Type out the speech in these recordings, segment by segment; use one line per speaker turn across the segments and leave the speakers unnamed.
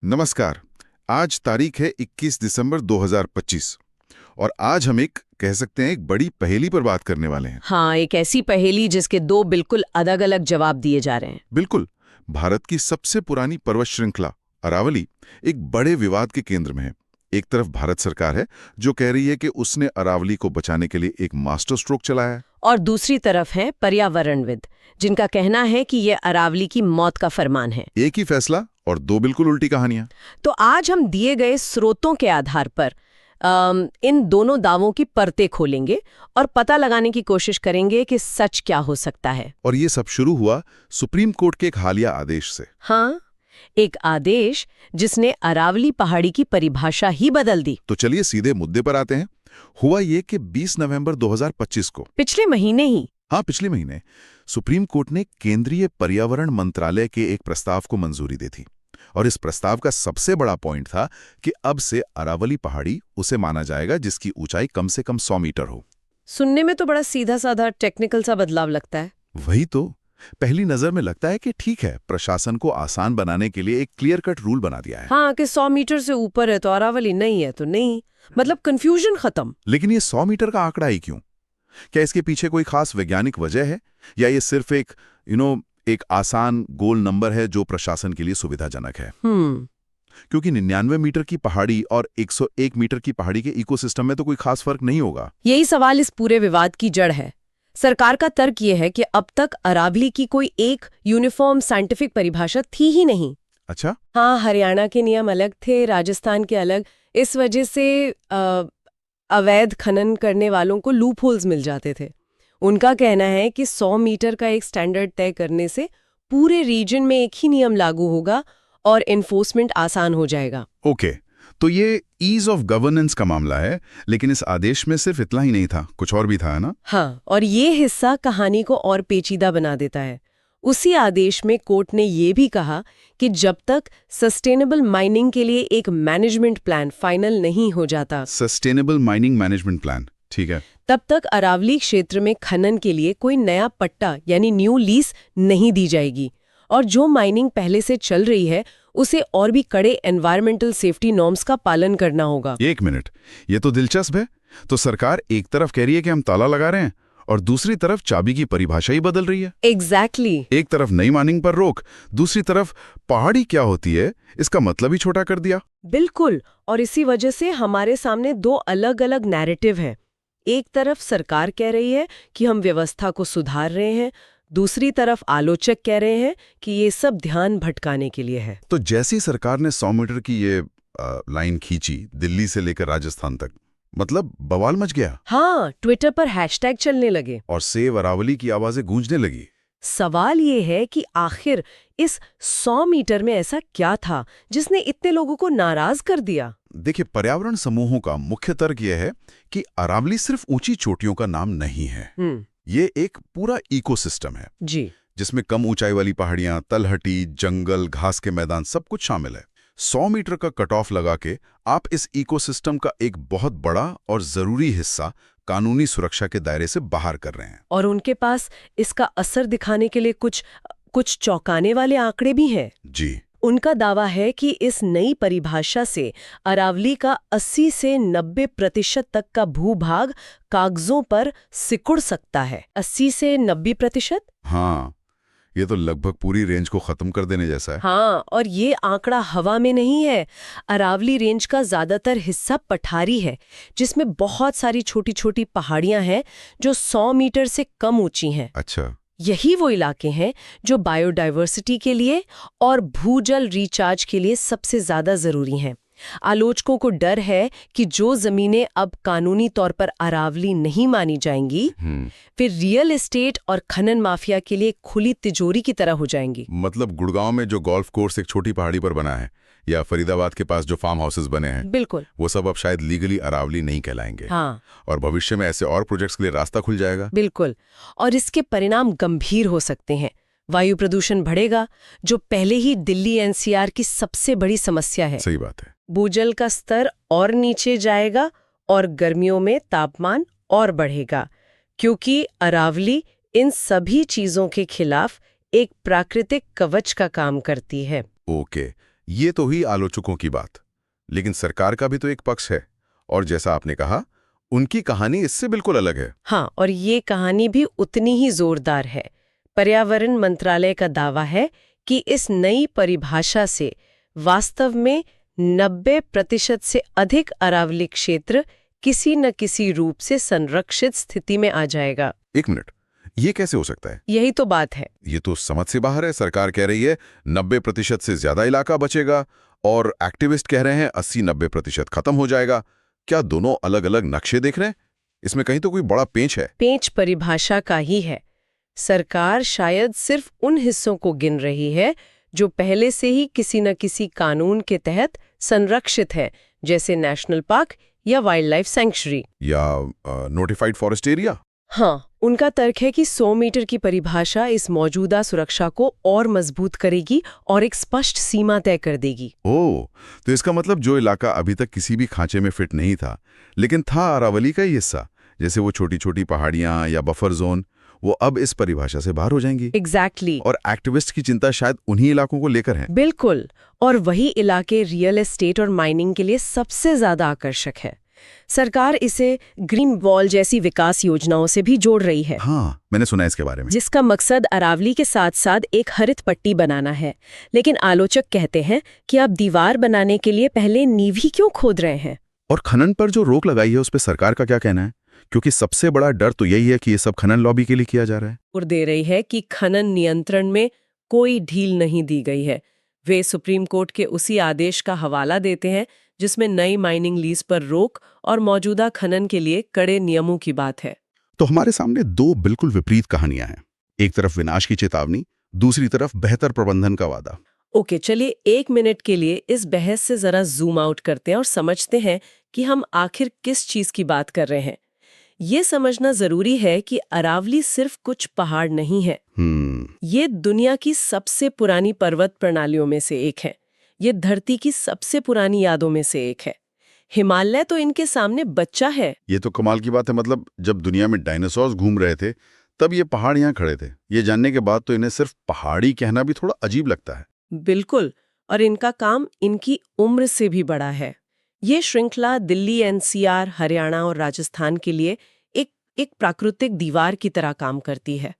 नमस्कार। आज तारीख है 21 दिसंबर 2025 और आज हम एक कह सकते हैं एक बड़ी पहेली पर बात करने वाले हैं।
हाँ, एक ऐसी पहेली जिसके दो बिल्कुल अलग अलग जवाब दिए जा रहे हैं।
बिल्कुल। भारत की सबसे पुरानी पर्वत श्रृंखला अरावली एक बड़े विवाद के केंद्र में है। एक तरफ भारत सरकार है जो कह रही है कि उसने अरावली को बचाने के लिए एक मास्टर स्ट्रोक चलाया है।
और दूसरी तरफ है पर्यावरणविद, जिनका कहना है कि ये अरावली की मौत का फरमान है।
एक ही फैसला और दो बिल्कुल उल्टी कहानियां।
तो आज हम दिए गए स्रोतों के आधार पर इन दोनों दावों की परतें खोलेंगे और पता लगाने की कोशिश करेंगे कि सच क्या हो सकता है।
और ये सब शुरू हुआ सुप्रीम कोर्ट के एक हालिया आदेश से।
हाँ, एक आदेश जिसने अरावली पहाड़ी की परिभाषा ही बदल दी।
तो चलिए सीधे मुद्दे पर आते हैं। हुआ ये कि 20 नवंबर 2025 को,
पिछले महीने ही।
हाँ पिछले महीने, सुप्रीम कोर्ट ने केंद्रीय पर्यावरण मंत्रालय के एक प्रस्ताव को मंजूरी दी थी। और इस प्रस्ताव का सबसे बड़ा पॉइंट था कि अब से अरावली पहाड़ी उसे माना जाएगा जिसकी ऊंचाई कम से कम 100 मीटर हो।
सुनने में तो बड़ा सीधा साधा टेक्निकल सा बदलाव लगता है।
वही तो, पहली नजर में लगता है कि ठीक है, प्रशासन को आसान बनाने के लिए एक क्लियर कट रूल बना दिया है।
हाँ, कि 100 मीटर से ऊपर है तो अरावली, नहीं है तो नहीं, मतलब कंफ्यूजन खत्म।
लेकिन ये 100 मीटर का आंकड़ा ही क्यों? क्या इसके पीछे कोई खास वैज्ञानिक वजह है, या ये सिर्फ एक एक आसान गोल नंबर है जो प्रशासन के लिए सुविधाजनक है? क्योंकि 99 मीटर की पहाड़ी और 101 मीटर की पहाड़ी के इकोसिस्टम में तो कोई खास फर्क नहीं होगा।
यही सवाल इस पूरे विवाद की जड़ है। सरकार का तर्क ये है कि अब तक अरावली की कोई एक यूनिफॉर्म साइंटिफिक परिभाषा थी ही नहीं।
अच्छा।
हाँ, हरियाणा के नियम अलग थे, राजस्थान के अलग। इस वजह से अवैध खनन करने वालों को लूप होल्स मिल जाते थे। उनका कहना है कि 100 मीटर का एक स्टैंडर्ड तय करने से पूरे रीजन में एक ही नियम लागू होगा और एनफोर्समेंट आसान हो जाएगा।
ओके, तो ये ईज ऑफ गवर्नेंस का मामला है, लेकिन इस आदेश में सिर्फ इतना ही नहीं था, कुछ और भी था, है ना?
हाँ, और ये हिस्सा कहानी को और पेचीदा बना देता है। उसी आदेश में कोर्ट ने ये भी कहा कि जब तक सस्टेनेबल माइनिंग के लिए एक मैनेजमेंट प्लान फाइनल नहीं हो जाता,
सस्टेनेबल माइनिंग मैनेजमेंट प्लान, ठीक है,
तब तक अरावली क्षेत्र में खनन के लिए कोई नया पट्टा यानी न्यू लीज नहीं दी जाएगी। और जो माइनिंग पहले से चल रही है उसे और भी कड़े एनवायरमेंटल सेफ्टी नॉर्म्स का पालन करना होगा।
एक मिनट, ये तो दिलचस्प है। तो सरकार एक तरफ कह रही है कि हम ताला लगा रहे हैं और दूसरी तरफ चाबी की परिभाषा ही बदल रही है।
एग्जैक्टली।
एक तरफ नई माइनिंग पर रोक, दूसरी तरफ पहाड़ी क्या होती है इसका मतलब ही छोटा कर दिया।
बिल्कुल, और इसी वजह से हमारे सामने दो अलग अलग नैरेटिव हैं। एक तरफ सरकार कह रही है कि हम व्यवस्था को सुधार रहे हैं, दूसरी तरफ आलोचक कह रहे हैं कि ये सब ध्यान भटकाने के लिए है।
तो जैसी सरकार ने 100 मीटर की ये लाइन खींची दिल्ली से लेकर राजस्थान तक, मतलब बवाल मच गया।
हाँ, ट्विटर पर हैशटैग चलने लगे
और सेव अरावली की आवाजें गूंजने लगी।
सवाल ये है कि आखिर इस 100 मीटर में ऐसा क्या था जिसने इतने लोगों को नाराज कर दिया?
देखिए, पर्यावरण समूहों का मुख्य तर्क यह है कि अरावली सिर्फ ऊंची चोटियों का नाम नहीं है। ये एक पूरा इकोसिस्टम है
जी,
जिसमें कम ऊंचाई वाली पहाड़ियां, तलहटी, जंगल, घास के मैदान, सब कुछ शामिल है। 100 मीटर का कट ऑफ लगा के आप इस इकोसिस्टम का एक बहुत बड़ा और जरूरी हिस्सा कानूनी सुरक्षा के दायरे से बाहर कर रहे हैं।
और उनके पास इसका असर दिखाने के लिए कुछ चौंकाने वाले आंकड़े भी हैं।
जी।
उनका दावा है कि इस नई परिभाषा से अरावली का 80 से 90% तक का भूभाग कागजों पर सिकुड़ सकता है। 80 से 90%?
हाँ, ये तो लगभग पूरी रेंज को खत्म कर देने जैसा है।
हाँ, और ये आंकड़ा हवा में नहीं है। अरावली रेंज का ज्यादातर हिस्सा पठारी है, जिसमें बहुत सारी छोटी छोटी पहाड़ियां हैं जो 100 मीटर से कम ऊंची हैं।
अच्छा।
यही वो इलाके हैं जो बायोडायवर्सिटी के लिए और भूजल रिचार्ज के लिए सबसे ज्यादा जरूरी हैं। आलोचकों को डर है कि जो जमीनें अब कानूनी तौर पर अरावली नहीं मानी जाएंगी, फिर रियल एस्टेट और खनन माफिया के लिए खुली तिजोरी की तरह हो जाएंगी।
मतलब गुड़गांव में जो गोल्फ कोर्स एक छोटी पहाड़ी पर बना है, या फरीदाबाद के पास जो फार्म हाउसेस बने हैं,
बिल्कुल,
वो सब अब शायद लीगली अरावली नहीं कहलाएंगे।
हाँ,
और भविष्य में ऐसे और प्रोजेक्ट्स के लिए रास्ता खुल जाएगा।
बिल्कुल, और इसके परिणाम गंभीर हो सकते हैं। वायु प्रदूषण बढ़ेगा, जो पहले ही दिल्ली एनसीआर की सबसे बड़ी समस्या है।
सही बात है।
भूजल का स्तर और नीचे जाएगा और गर्मियों में तापमान और बढ़ेगा, क्योंकि अरावली इन सभी चीजों के खिलाफ एक प्राकृतिक कवच का काम करती है।
ओके, ये तो हुई आलोचकों की बात, लेकिन सरकार का भी तो एक पक्ष है, और जैसा आपने कहा, उनकी कहानी इससे बिल्कुल अलग है।
हाँ, और ये कहानी भी उतनी ही जोरदार है। पर्यावरण मंत्रालय का दावा है कि इस नई परिभाषा से वास्तव में 90% से अधिक अरावली क्षेत्र किसी न किसी रूप से संरक्षित स्थिति में आ जाएगा।
एक मिनट, ये कैसे हो सकता है?
यही तो बात है।
ये तो समझ से बाहर है। सरकार कह रही है 90% से ज्यादा इलाका बचेगा, और एक्टिविस्ट कह रहे हैं 80-90% खत्म हो जाएगा। क्या दोनों अलग अलग नक्शे देख रहे हैं? इसमें कहीं तो कोई बड़ा पेंच है।
पेंच परिभाषा का ही है। सरकार शायद सिर्फ उन हिस्सों को गिन रही है जो पहले से ही किसी न किसी कानून के तहत संरक्षित है, जैसे नेशनल पार्क या वाइल्ड लाइफ सैंक्चुरी
या नोटिफाइड फॉरेस्ट एरिया।
हाँ, उनका तर्क है कि 100 मीटर की परिभाषा इस मौजूदा सुरक्षा को और मजबूत करेगी और एक स्पष्ट सीमा तय कर देगी।
ओह, तो इसका मतलब जो इलाका अभी तक किसी भी खांचे में फिट नहीं था, लेकिन था अरावली का ही हिस्सा, जैसे वो छोटी छोटी पहाड़ियां या बफर जोन, वो अब इस परिभाषा से बाहर हो जाएंगी।
एग्जैक्टली।
और एक्टिविस्ट की चिंता शायद उन्हीं इलाकों को लेकर है।
बिल्कुल, और वही इलाके रियल एस्टेट और माइनिंग के लिए सबसे ज्यादा आकर्षक है। सरकार इसे ग्रीन वॉल जैसी विकास योजनाओं से भी जोड़ रही है।
हाँ, मैंने सुना है इसके बारे में।
जिसका मकसद अरावली के साथ साथ एक हरित पट्टी बनाना है। लेकिन आलोचक कहते हैं कि आप दीवार बनाने के लिए पहले नींव ही क्यों खोद रहे हैं?
और खनन पर जो रोक लगाई है उस पर सरकार का क्या कहना है? क्योंकि सबसे बड़ा डर तो यही है कि ये सब खनन लॉबी के लिए किया जा रहा है।
और दे रही है कि खनन नियंत्रण में कोई ढील नहीं दी गई है। वे सुप्रीम कोर्ट के उसी आदेश का हवाला देते हैं जिसमें नई माइनिंग लीज पर रोक और मौजूदा खनन के लिए कड़े नियमों की बात है।
तो हमारे सामने दो बिल्कुल विपरीत कहानियां हैं। एक तरफ विनाश की चेतावनी, दूसरी तरफ बेहतर प्रबंधन का वादा।
ओके, चलिए 1 मिनट के लिए इस बहस से जरा जूम आउट करते हैं और समझते हैं कि हम आखिर किस चीज की बात कर रहे हैं। ये समझना जरूरी है कि अरावली सिर्फ कुछ पहाड़ नहीं है। ये दुनिया की सबसे पुरानी पर्वत प्रणालियों में से एक है। ये धरती की सबसे पुरानी यादों में से एक है। हिमालय तो इनके सामने बच्चा है।
ये तो कमाल की बात है। मतलब जब दुनिया में डायनासोर्स घूम रहे थे तब ये पहाड़ यहाँ खड़े थे। ये जानने के बाद तो इन्हें सिर्फ पहाड़ी कहना भी थोड़ा अजीब लगता है।
बिल्कुल, और इनका काम इनकी उम्र से भी बड़ा है। ये श्रृंखला दिल्ली, एनसीआर, हरियाणा और राजस्थान के लिए एक प्राकृतिक दीवार की तरह काम करती है।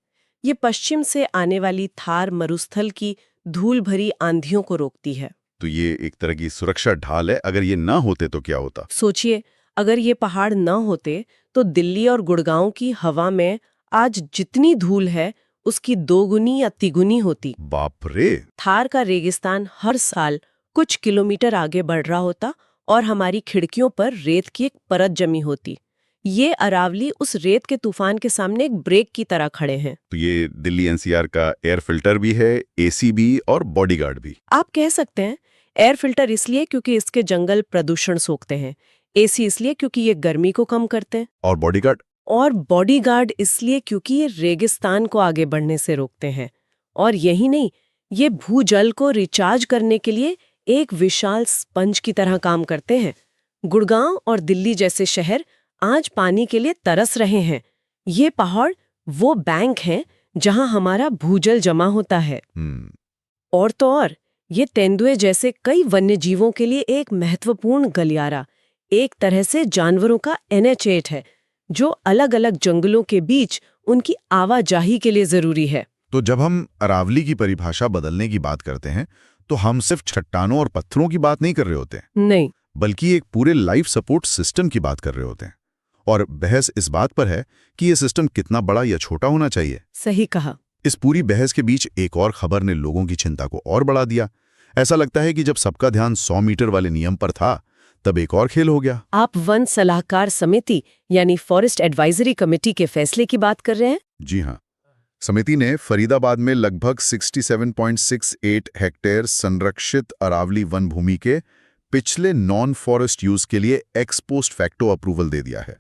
ये पश्चिम से आने वाली थार मरुस्थल की धूल भरी आंधियों को रोकती है।
तो ये एक तरह की सुरक्षा ढाल है। अगर ये ना होते तो क्या होता?
सोचिए, अगर ये पहाड़ न होते तो दिल्ली और गुड़गांव की हवा में आज जितनी धूल है उसकी 2 गुनी या 3 गुनी होती।
बाप रे!
थार का रेगिस्तान हर साल कुछ किलोमीटर आगे बढ़ रहा होता और हमारी खिड़कियों पर रेत की एक परत जमी होती। ये अरावली उस रेत के तूफान के सामने एक ब्रेक की तरह खड़े हैं।
तो ये दिल्ली एनसीआर का एयर फिल्टर भी है, एसी भी और बॉडीगार्ड भी।
आप कह सकते हैं एयर फिल्टर इसलिए क्योंकि इसके जंगल प्रदूषण सोखते हैं, एसी इसलिए क्योंकि ये गर्मी को कम करते हैं,
और बॉडीगार्ड?
और बॉडीगार्ड इसलिए क्योंकि ये रेगिस्तान को आगे बढ़ने से रोकते हैं। और यही नहीं, ये भूजल को रिचार्ज करने के लिए एक विशाल स्पंज की तरह काम करते हैं। गुड़गांव और दिल्ली जैसे शहर आज पानी के लिए तरस रहे हैं। ये पहाड़ वो बैंक हैं जहां हमारा भूजल जमा होता है। और तो और ये तेंदुए जैसे कई वन्य जीवों के लिए एक महत्वपूर्ण गलियारा, एक तरह से जानवरों का NH8 है, जो अलग अलग जंगलों के बीच उनकी आवाजाही के लिए जरूरी है।
तो जब हम अरावली की परिभाषा बदलने की बात करते हैं तो हम सिर्फ चट्टानों और पत्थरों की बात नहीं कर रहे होते,
नहीं,
बल्कि एक पूरे लाइफ सपोर्ट सिस्टम की बात कर रहे होते हैं। और बहस इस बात पर है कि ये सिस्टम कितना बड़ा या छोटा होना चाहिए।
सही कहा।
इस पूरी बहस के बीच एक और खबर ने लोगों की चिंता को और बढ़ा दिया। ऐसा लगता है कि जब सबका ध्यान 100 मीटर वाले नियम पर था तब एक और खेल हो गया। आप
वन सलाहकार समिति यानी फॉरेस्ट एडवाइजरी कमेटी के फैसले की बात कर रहे हैं?
जी हाँ। समिति ने फरीदाबाद में लगभग 67.68 हेक्टेयर संरक्षित अरावली वन भूमि के पिछले नॉन फॉरेस्ट यूज के लिए एक्स पोस्ट फैक्टो अप्रूवल दे दिया है,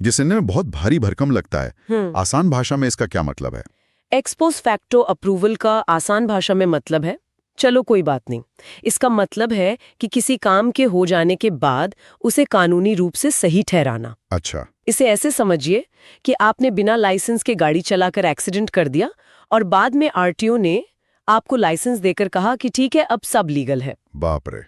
जिसे इन्हें बहुत भारी भरकम लगता है। आसान भाषा में इसका क्या मतलब है?
एक्स पोस्ट फैक्टो अप्रूवल का आसान भाषा में मतलब है, चलो कोई बात नहीं, इसका मतलब है कि किसी काम के हो जाने के बाद उसे कानूनी रूप से सही ठहराना।
अच्छा।
इसे ऐसे समझिए कि आपने बिना लाइसेंस के गाड़ी चलाकर एक्सीडेंट कर दिया और बाद में आरटीओ ने आपको लाइसेंस देकर कहा कि ठीक है, अब सब लीगल है।
बाप रे।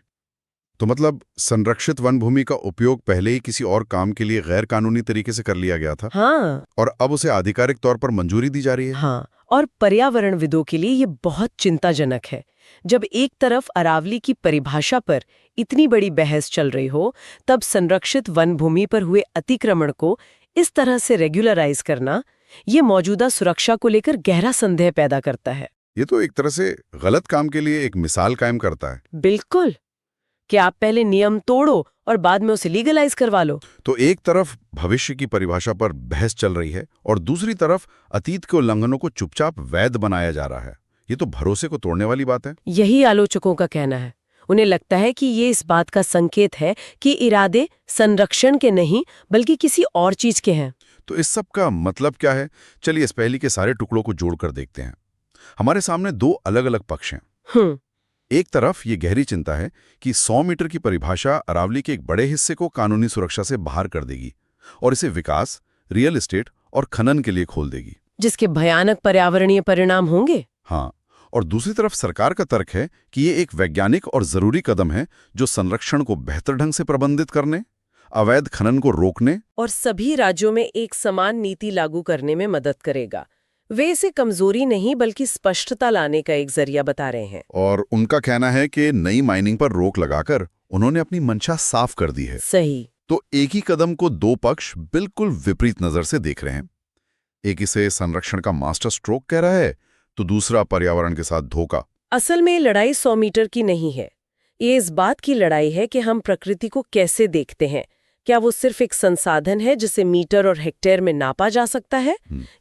तो मतलब संरक्षित वन भूमि का उपयोग पहले ही किसी और काम के लिए गैर कानूनी तरीके से कर लिया गया था,
हाँ
और अब उसे आधिकारिक तौर पर मंजूरी दी जा रही है।
हाँ, और पर्यावरणविदों के लिए ये बहुत चिंताजनक है। जब एक तरफ अरावली की परिभाषा पर इतनी बड़ी बहस चल रही हो, तब संरक्षित वन भूमि पर हुए अतिक्रमण को इस तरह से रेगुलराइज करना, ये मौजूदा सुरक्षा को लेकर गहरा संदेह पैदा करता है।
ये तो एक तरह से गलत काम के लिए एक मिसाल कायम करता है।
बिल्कुल, कि आप पहले नियम तोड़ो और बाद में उसे लीगलाइज करवा लो।
तो एक तरफ भविष्य की परिभाषा पर बहस चल रही है और दूसरी तरफ अतीत के उल्लंघनों को चुपचाप वैध बनाया जा रहा है। ये तो भरोसे को तोड़ने वाली बात है।
यही आलोचकों का कहना है। उन्हें लगता है कि ये इस बात का संकेत है कि इरादे संरक्षण के नहीं बल्कि किसी और चीज के हैं।
तो इस सब का मतलब क्या है? चलिए इस पहेली के सारे टुकड़ों को जोड़कर देखते हैं। हमारे सामने दो अलग अलग पक्ष हैं। एक तरफ ये गहरी चिंता है कि 100 मीटर की परिभाषा अरावली के एक बड़े हिस्से को कानूनी सुरक्षा से बाहर कर देगी और इसे विकास, रियल एस्टेट और खनन के लिए खोल देगी,
जिसके भयानक पर्यावरणीय परिणाम होंगे।
हाँ, और दूसरी तरफ सरकार का तर्क है कि ये एक वैज्ञानिक और जरूरी कदम है जो संरक्षण को बेहतर ढंग से प्रबंधित करने, अवैध खनन को रोकने
और सभी राज्यों में एक समान नीति लागू करने में मदद करेगा। वे इसे कमजोरी नहीं बल्कि स्पष्टता लाने का एक जरिया बता रहे हैं।
और उनका कहना है कि नई माइनिंग पर रोक लगाकर उन्होंने अपनी मंशा साफ कर दी है।
सही।
तो एक ही कदम को दो पक्ष बिल्कुल विपरीत नजर से देख रहे हैं। एक इसे संरक्षण का मास्टर स्ट्रोक कह रहा है, तो दूसरा पर्यावरण के साथ धोखा।
असल में लड़ाई 100 मीटर की नहीं है। ये इस बात की लड़ाई है कि हम प्रकृति को कैसे देखते हैं। क्या वो सिर्फ एक संसाधन है जिसे मीटर और हेक्टेयर में नापा जा सकता है,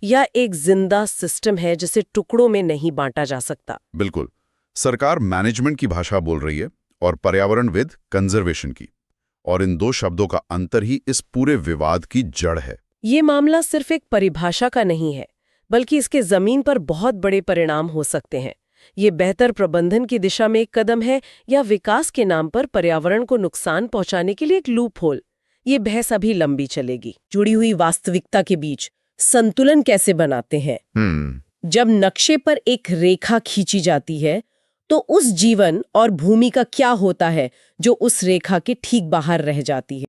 या एक जिंदा सिस्टम है जिसे टुकड़ों में नहीं बांटा जा सकता?
बिल्कुल। सरकार मैनेजमेंट की भाषा बोल रही है और पर्यावरणविद कंजर्वेशन की, और इन दो शब्दों का अंतर ही इस पूरे विवाद की जड़ है।
ये मामला सिर्फ एक परिभाषा का नहीं है, बल्कि इसके जमीन पर बहुत बड़े परिणाम हो सकते हैं। ये बेहतर प्रबंधन की दिशा में एक कदम है या विकास के नाम पर पर्यावरण को नुकसान पहुंचाने के लिए एक लूप होल। ये बहस अभी लंबी चलेगी। जुड़ी हुई वास्तविकता के बीच संतुलन कैसे बनाते हैं? जब नक्शे पर एक रेखा खींची जाती है, तो उस जीवन और भूमि का क्या होता है जो उस रेखा के ठीक बाहर रह जाती है?